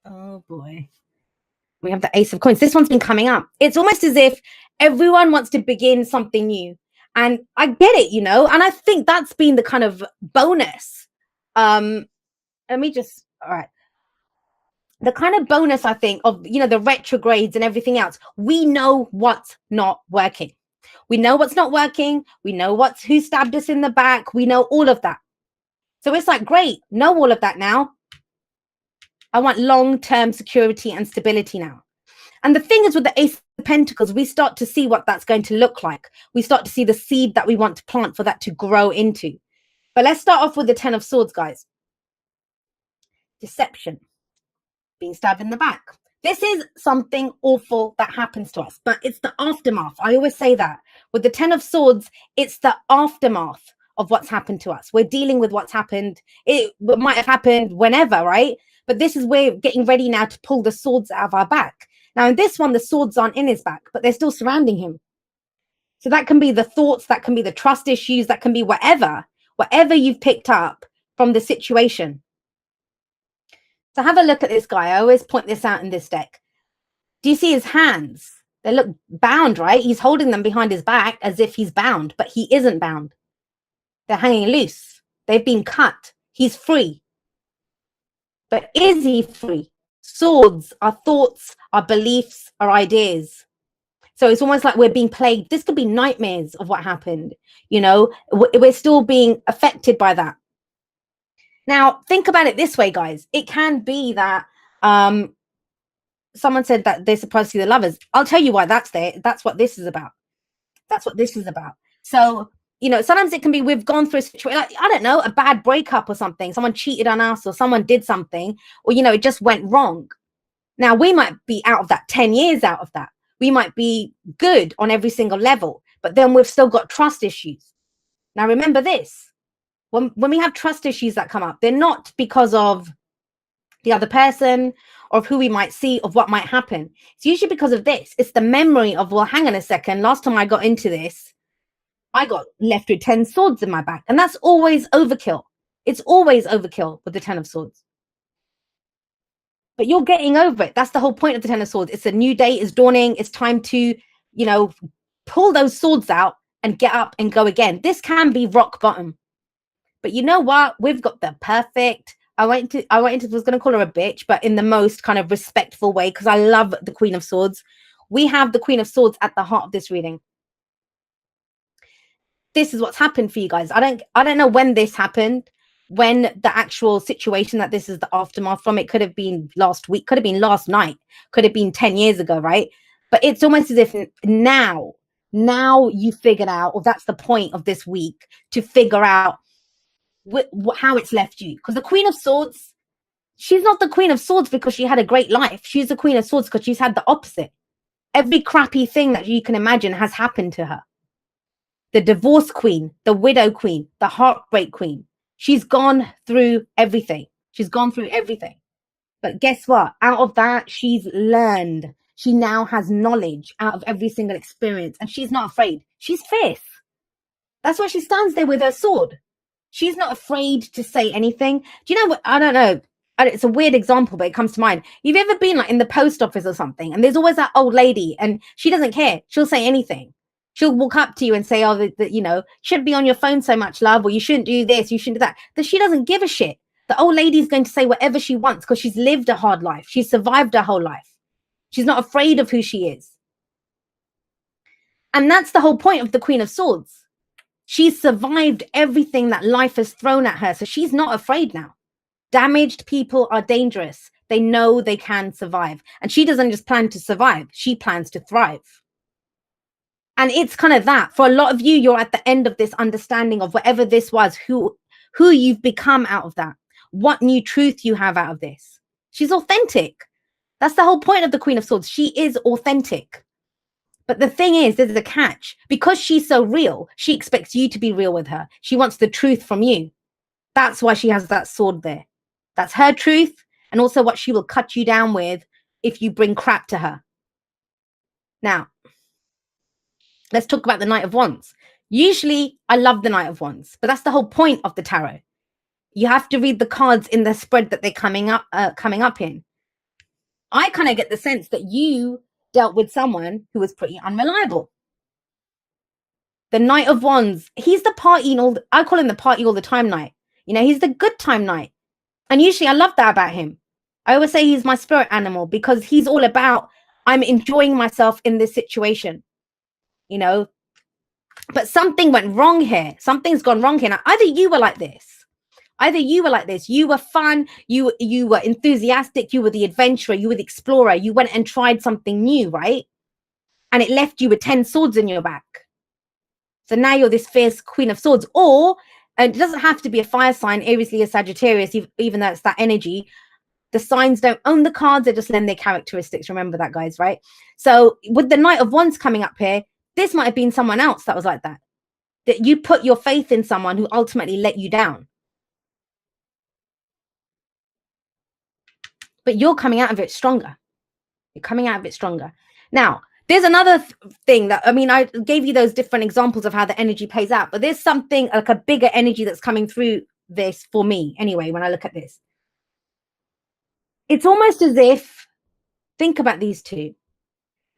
Oh boy. We have the Ace of Coins. This one's been coming up. It's almost as if everyone wants to begin something new. And I get it, and I think that's been the kind of bonus. Let me just, all right. The kind of bonus, I think, of, the retrogrades and everything else. We know what's not working. We know what's not working. We know who stabbed us in the back. We know all of that. So it's like, great, know all of that now. I want long-term security and stability now. And the thing is, with the Ace of Pentacles, we start to see what that's going to look like. We start to see the seed that we want to plant for that to grow into. But let's start off with the Ten of Swords, guys. Deception. Being stabbed in the back. This is something awful that happens to us, but it's the aftermath. I always say that. With the Ten of Swords, it's the aftermath of what's happened to us. We're dealing with what's happened. It might have happened whenever, right? But this is we're getting ready now to pull the swords out of our back. Now, in this one, the swords aren't in his back, but they're still surrounding him. So that can be the thoughts, that can be the trust issues, that can be whatever you've picked up from the situation. So have a look at this guy. I always point this out in this deck. Do you see his hands? They look bound, right? He's holding them behind his back as if he's bound, but he isn't bound. They're hanging loose. They've been cut. He's free. But is he free? Swords are thoughts, are beliefs, are ideas. So it's almost like we're being plagued. This could be nightmares of what happened. We're still being affected by that. Now, think about it this way, guys. It can be that someone said that they're supposed to see the lovers. I'll tell you why that's there. That's what this is about. That's what this is about. So, sometimes it can be we've gone through a situation, like, I don't know, a bad breakup or something. Someone cheated on us or someone did something, or, it just went wrong. Now, we might be out of that 10 years out of that. We might be good on every single level, but then we've still got trust issues. Now, remember this. When we have trust issues that come up, they're not because of the other person or of who we might see, of what might happen. It's usually because of this. It's the memory of, well, hang on a second. Last time I got into this, I got left with 10 swords in my back. And that's always overkill. It's always overkill with the 10 of swords. But you're getting over it. That's the whole point of the 10 of swords. It's a new day. It's dawning. It's time to, pull those swords out and get up and go again. This can be rock bottom. But you know what? We've got the perfect. I was going to call her a bitch, but in the most kind of respectful way, because I love the Queen of Swords. We have the Queen of Swords at the heart of this reading. This is what's happened for you guys. I don't know when this happened, when the actual situation that this is the aftermath from. It could have been last week, could have been last night, could have been 10 years ago, right? But it's almost as if now you figured out, or that's the point of this week, to figure out how it's left you. Because the Queen of Swords, she's not the Queen of Swords because she had a great life. She's the Queen of Swords because she's had the opposite. Every crappy thing that you can imagine has happened to her. The divorce queen, the widow queen, the heartbreak queen. She's gone through everything. She's gone through everything. But guess what? Out of that, she's learned. She now has knowledge out of every single experience. And she's not afraid. She's fierce. That's why she stands there with her sword. She's not afraid to say anything. Do you know what? I don't know. It's a weird example, but it comes to mind. You've ever been like in the post office or something, and there's always that old lady, and she doesn't care. She'll say anything. She'll walk up to you and say, oh, shouldn't be on your phone so much, love, or you shouldn't do this, you shouldn't do that. That she doesn't give a shit. The old lady's going to say whatever she wants because she's lived a hard life. She's survived her whole life. She's not afraid of who she is. And that's the whole point of the Queen of Swords. She's survived everything that life has thrown at her. So she's not afraid now. Damaged people are dangerous. They know they can survive. And she doesn't just plan to survive. She plans to thrive. And it's kind of that. For a lot of you, you're at the end of this understanding of whatever this was, who you've become out of that. What new truth you have out of this. She's authentic. That's the whole point of the Queen of Swords. She is authentic. But the thing is, there's a catch. Because she's so real, she expects you to be real with her. She wants the truth from you. That's why she has that sword there. That's her truth, and also what she will cut you down with if you bring crap to her. Now, let's talk about the Knight of Wands. Usually, I love the Knight of Wands, but that's the whole point of the tarot. You have to read the cards in the spread that they're coming up in. I kind of get the sense that you dealt with someone who was pretty unreliable. The Knight of Wands, he's the party, I call him the party all the time knight. You know, he's the good time knight. And usually I love that about him. I always say he's my spirit animal because he's all about, I'm enjoying myself in this situation, you know. But something went wrong here. Something's gone wrong here. Now, either you were like this. You were fun. You were enthusiastic. You were the adventurer. You were the explorer. You went and tried something new, right? And it left you with 10 swords in your back. So now you're this fierce Queen of Swords. Or, and it doesn't have to be a fire sign, Aries, Leo, Sagittarius, even though it's that energy. The signs don't own the cards. They just lend their characteristics. Remember that, guys, right? So with the Knight of Wands coming up here, this might have been someone else that was like that. That you put your faith in someone who ultimately let you down. But you're coming out of it stronger. You're coming out of it stronger. Now, there's another thing that, I mean, I gave you those different examples of how the energy plays out, but there's something like a bigger energy that's coming through this for me anyway, when I look at this. It's almost as if, think about these two.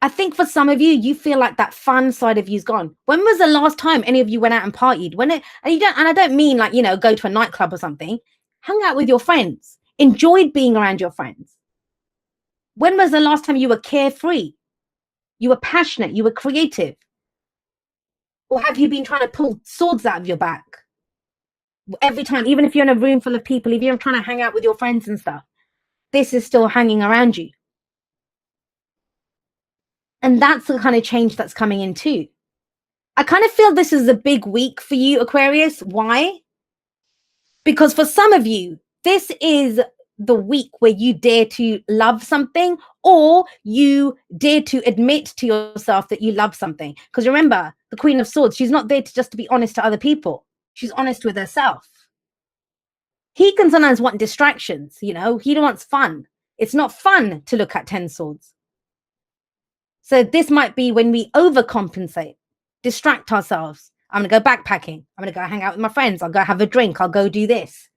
I think for some of you, you feel like that fun side of you's gone. When was the last time any of you went out and partied? And I don't mean like, you know, go to a nightclub or something. Hung out with your friends, enjoyed being around your friends. When was the last time you were carefree? You were passionate, you were creative? Or have you been trying to pull swords out of your back? Every time, even if you're in a room full of people, if you're trying to hang out with your friends and stuff, this is still hanging around you. And that's the kind of change that's coming in too. I kind of feel this is a big week for you, Aquarius. Why? Because for some of you, this is the week where you dare to love something, or you dare to admit to yourself that you love something. Because remember, the Queen of Swords, she's not there just to be honest to other people. She's honest with herself. He can sometimes want distractions, you know, he wants fun. It's not fun to look at 10 swords. So this might be when we overcompensate, distract ourselves. I'm going to go backpacking. I'm going to go hang out with my friends. I'll go have a drink. I'll go do this.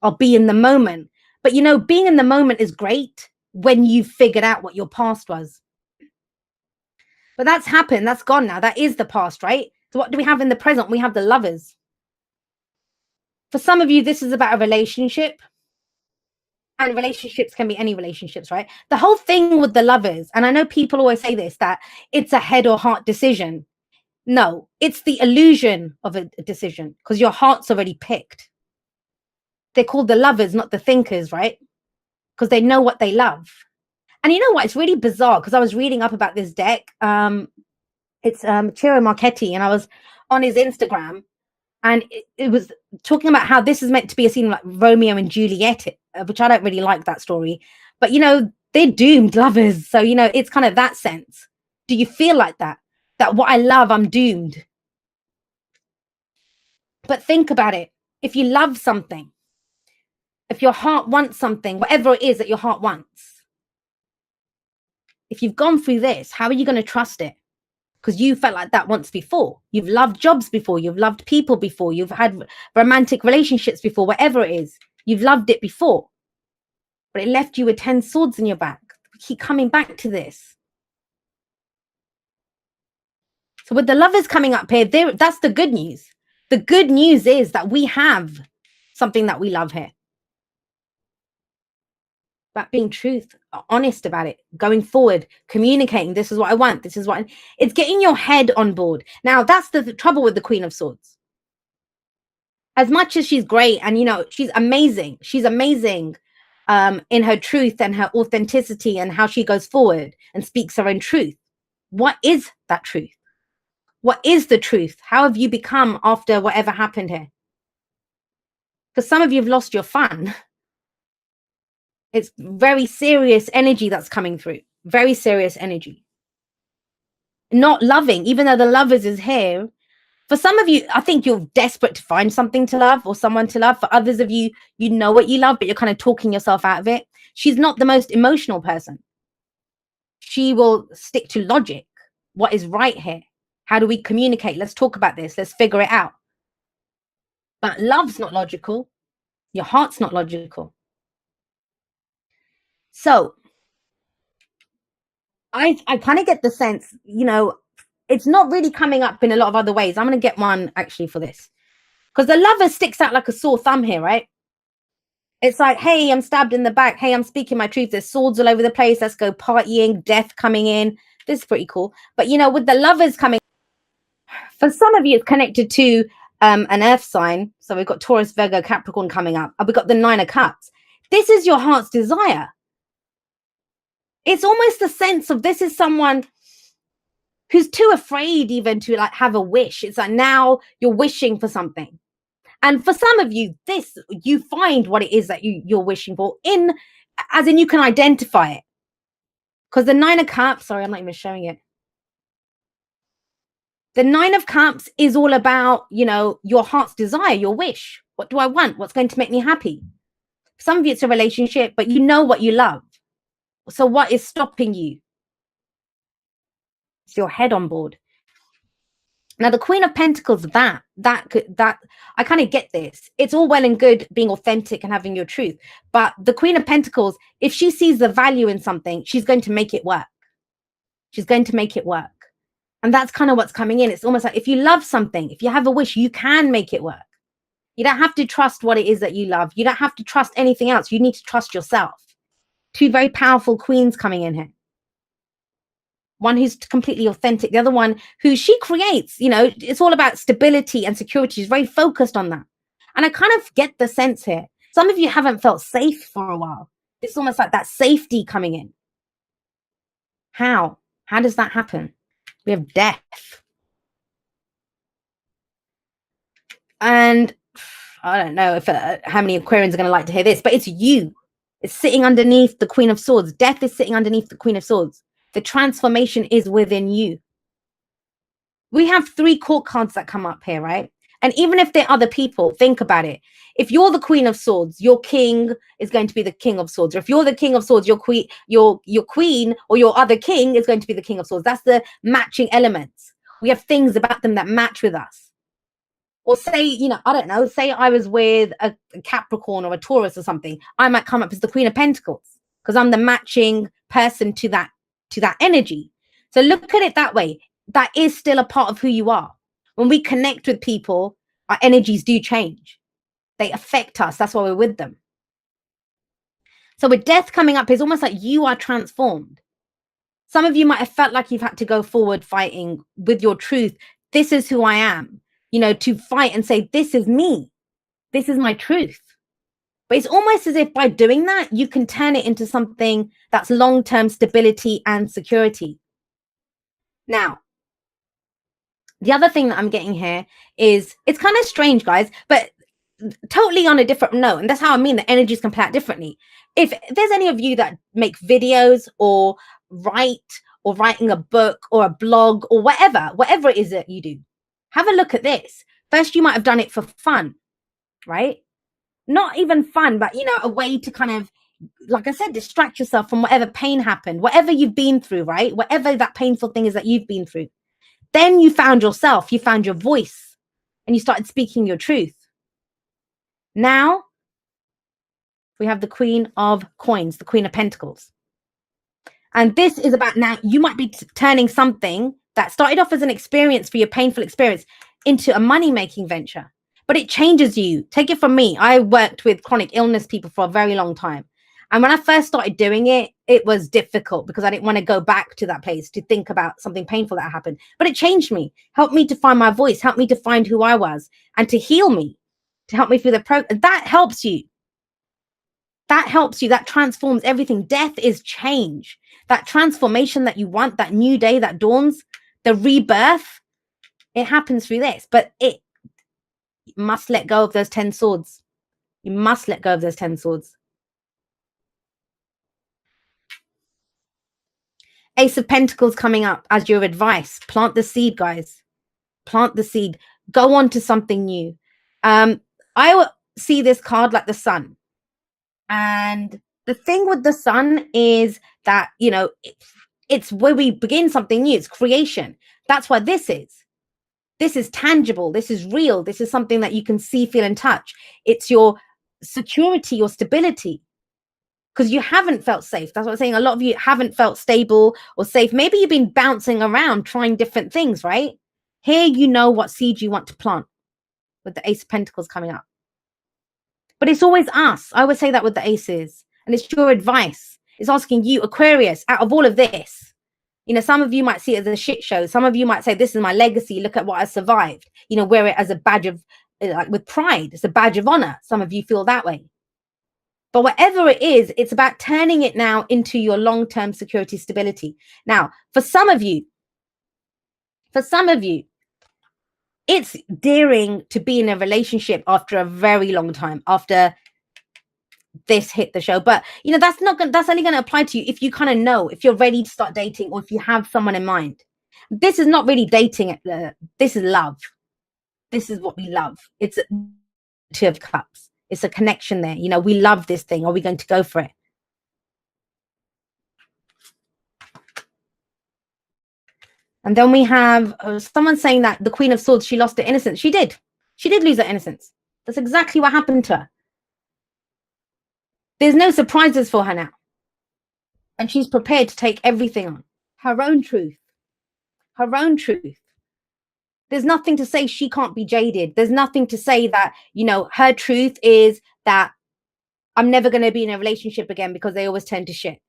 I'll be in the moment. But, you know, being in the moment is great when you've figured out what your past was. But that's happened. That's gone now. That is the past, right? So what do we have in the present? We have the Lovers. For some of you, this is about a relationship. And relationships can be any relationships, right? The whole thing with the Lovers, and I know people always say this, that it's a head or heart decision. No, it's the illusion of a decision because your heart's already picked. They're called the Lovers, not the thinkers, right? Because they know what they love. And you know what? It's really bizarre because I was reading up about this deck. It's Ciro Marchetti, and I was on his Instagram, and it was talking about how this is meant to be a scene like Romeo and Juliet, which I don't really like that story. But, you know, they're doomed lovers. So, you know, it's kind of that sense. Do you feel like that? That what I love, I'm doomed. But think about it. If you love something, if your heart wants something, whatever it is that your heart wants, if you've gone through this, how are you going to trust it? Because you felt like that once before. You've loved jobs before. You've loved people before. You've had romantic relationships before, whatever it is. You've loved it before. But it left you with 10 swords in your back. We keep coming back to this. So with the Lovers coming up here, that's the good news. The good news is that we have something that we love here. About being truth, honest about it, going forward, communicating, this is what I want, this is what it's getting your head on board. Now, that's the trouble with the Queen of Swords. As much as she's great and, you know, she's amazing in her truth and her authenticity and how she goes forward and speaks her own truth. What is that truth? What is the truth? How have you become after whatever happened here? Because some of you have lost your fun. It's very serious energy that's coming through. Very serious energy. Not loving, even though the Lovers is here. For some of you, I think you're desperate to find something to love or someone to love. For others of you, you know what you love, but you're kind of talking yourself out of it. She's not the most emotional person. She will stick to logic. What is right here? How do we communicate? Let's talk about this. Let's figure it out. But love's not logical. Your heart's not logical. So I kind of get the sense, it's not really coming up in a lot of other ways. I'm going to get one actually for this, because the lover sticks out like a sore thumb here, right? It's like, hey, I'm stabbed in the back. Hey, I'm speaking my truth. There's swords all over the place. Let's go partying, death coming in. This is pretty cool. But with the lovers coming, for some of you, it's connected to an earth sign. So we've got Taurus, Virgo, Capricorn coming up. And we've got the Nine of Cups. This is your heart's desire. It's almost the sense of this is someone who's too afraid even to like have a wish. It's like now you're wishing for something. And for some of you, you find what it is that you're wishing for, as in you can identify it. Because the Nine of Cups, sorry, I'm not even showing it. The Nine of Cups is all about, your heart's desire, your wish. What do I want? What's going to make me happy? For some of you, it's a relationship, but you know what you love. So what is stopping you? It's your head on board. Now, the Queen of Pentacles, that I kind of get this. It's all well and good being authentic and having your truth. But the Queen of Pentacles, if she sees the value in something, she's going to make it work. She's going to make it work. And that's kind of what's coming in. It's almost like if you love something, if you have a wish, you can make it work. You don't have to trust what it is that you love. You don't have to trust anything else. You need to trust yourself. Two very powerful queens coming in here. One who's completely authentic, the other one who she creates, it's all about stability and security. She's very focused on that. And I kind of get the sense here. Some of you haven't felt safe for a while. It's almost like that safety coming in. How does that happen? We have death. And I don't know if how many Aquarians are going to like to hear this, but it's you. It's sitting underneath the Queen of Swords. Death is sitting underneath the Queen of Swords. The transformation is within you. We have 3 court cards that come up here, right? And even if they're other people, think about it. If you're the Queen of Swords, your king is going to be the King of Swords. Or if you're the King of Swords, your queen or your other king is going to be the King of Swords. That's the matching elements. We have things about them that match with us. Or say, I don't know, say I was with a Capricorn or a Taurus or something. I might come up as the Queen of Pentacles because I'm the matching person to that energy. So look at it that way. That is still a part of who you are. When we connect with people, our energies do change. They affect us. That's why we're with them. So with death coming up, it's almost like you are transformed. Some of you might have felt like you've had to go forward fighting with your truth. This is who I am, to fight and say, this is me. This is my truth. But it's almost as if by doing that, you can turn it into something that's long-term stability and security. Now, the other thing that I'm getting here is, it's kind of strange, guys, but totally on a different note. And that's how I mean the energies can play out differently. If there's any of you that make videos or writing a book or a blog or whatever it is that you do, have a look at this. First, you might have done it for fun, right? Not even fun, but a way to kind of, like I said, distract yourself from whatever pain happened, whatever you've been through, right? Whatever that painful thing is that you've been through. Then you found yourself, you found your voice, and you started speaking your truth. Now we have the Queen of Coins, the Queen of Pentacles. And this is about, now you might be turning something that started off as an experience for your painful experience into a money-making venture. But it changes you. Take it from me. I worked with chronic illness people for a very long time. And when I first started doing it, it was difficult because I didn't want to go back to that place to think about something painful that happened. But it changed me, helped me to find my voice, helped me to find who I was, and to heal me, to help me through the process. That helps you. That helps you. That transforms everything. Death is change. That transformation that you want, that new day that dawns, the rebirth, it happens through this. But you must let go of those 10 swords. You must let go of those 10 swords. Ace of Pentacles coming up as your advice. Plant the seed, guys. Plant the seed. Go on to something new. I see this card like the sun. And the thing with the sun is that, it's where we begin something new. It's creation. That's why this is tangible. This is real. This is something that you can see, feel, and touch. It's your security, your stability. because you haven't felt safe. That's what I'm saying. A lot of you haven't felt stable or safe. Maybe you've been bouncing around trying different things, right? Here, you know what seed you want to plant with the Ace of Pentacles coming up. But it's always us. I always say that with the aces. And it's your advice. It's asking you, Aquarius, out of all of this, you know, some of you might see it as a shit show. Some of you might say, this is my legacy. Look at what I survived. You know, wear it as a badge of, like with pride. It's a badge of honor. Some of you feel that way. But whatever it is, it's about turning it now into your long-term security, stability. Now, for some of you, it's daring to be in a relationship after a very long time, after this hit the show. But you know, that's only going to apply to you if you kind of know, if you're ready to start dating, or if you have someone in mind. This is not really dating. This is love. This is what we love. It's a Two of Cups. It's a connection there. You know, we love this thing. Are we going to go for it? And then we have someone saying that the Queen of Swords, she lost her innocence. She did. She did lose her innocence. That's exactly what happened to her. There's no surprises for her now. And she's prepared to take everything on. Her own truth. Her own truth. There's nothing to say she can't be jaded. There's nothing to say that, you know, her truth is that I'm never going to be in a relationship again because they always turn to shit.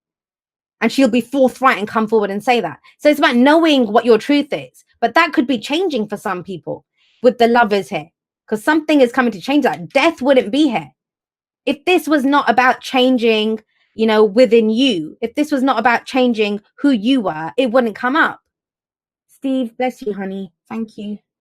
And she'll be forthright and come forward and say that. So it's about knowing what your truth is. But that could be changing for some people with the Lovers here, because something is coming to change that. Death wouldn't be here. If this was not about changing, you know, within you, if this was not about changing who you were, it wouldn't come up. Steve, bless you, honey. Thank you.